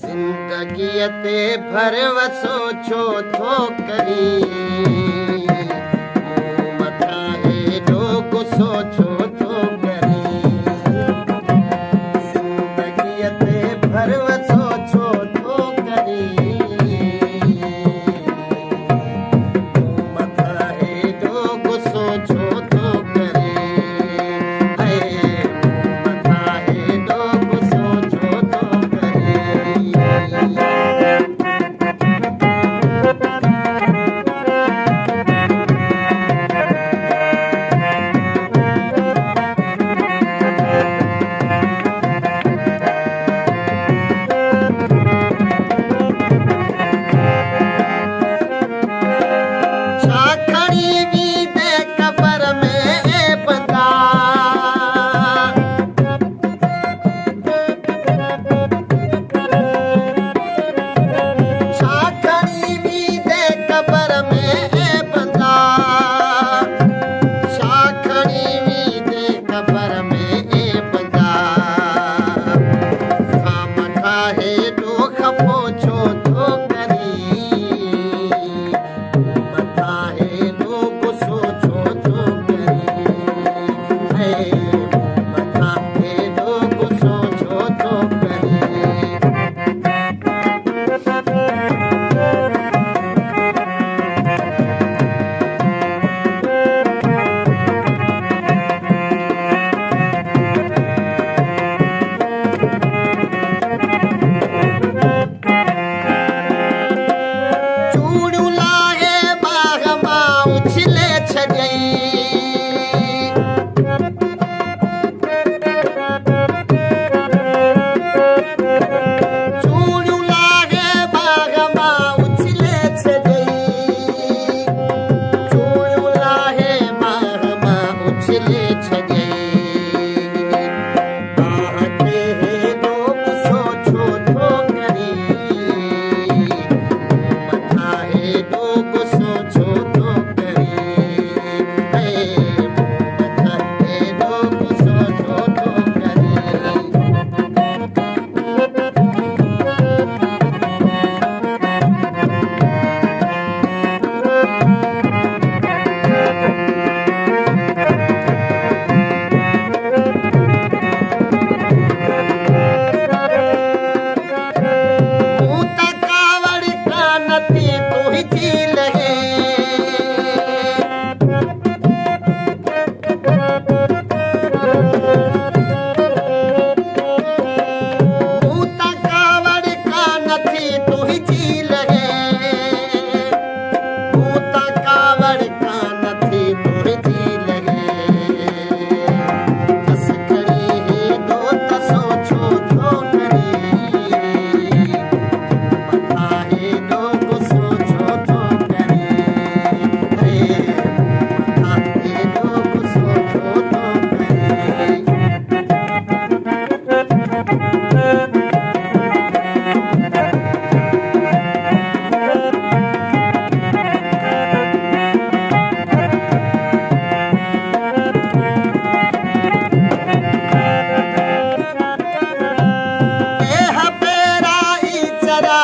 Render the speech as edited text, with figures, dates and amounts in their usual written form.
ज़िंदगीअ ते भरवसो छो थो करी मूं मथां हेॾो गुस्सो छो थो करी ज़िंदगीअ ते भरवसो छो थो करी मूं मथां हेॾो गुस्सो छो थो करी मूं मथां हेॾो गुस्सो छो थो करी छा खणी वींदे क़बर में बंदा छा खणी वींदे क़बर में बंदा छा खणी वींदे क़बर में बंदा खामखा हेॾो ख़फ़ो छो थो करी मथां हेॾो गुस्सो छो थो करी मथां हेॾो गुस्सो छो थो करी चूड़ियूं लाहे बाग़ मां उछले छॾियईं चूड़ियूं लाहे बाग़ मां उछले छॾियईं चूड़ियूं लाहे बाग़ मां उछले छॾियईं खे हेॾो गुस्सो छो थो करी मथां हेॾो गुस्सो छो थो करी मथां हेॾो गुस्सो छो थो करी मूं त कावड़ कान थी तुंहिंजी लॻे मूं त कावड़ कान थी तुंहिंजी लॻे मूं त कावड़ कान थी तुंहिंजी लॻे बस खणी हेॾो तसो छो थो करी मथां हेॾो गुस्सो छो थो करी मथां हेॾो गुस्सो छो थो करी पेरा ई चरा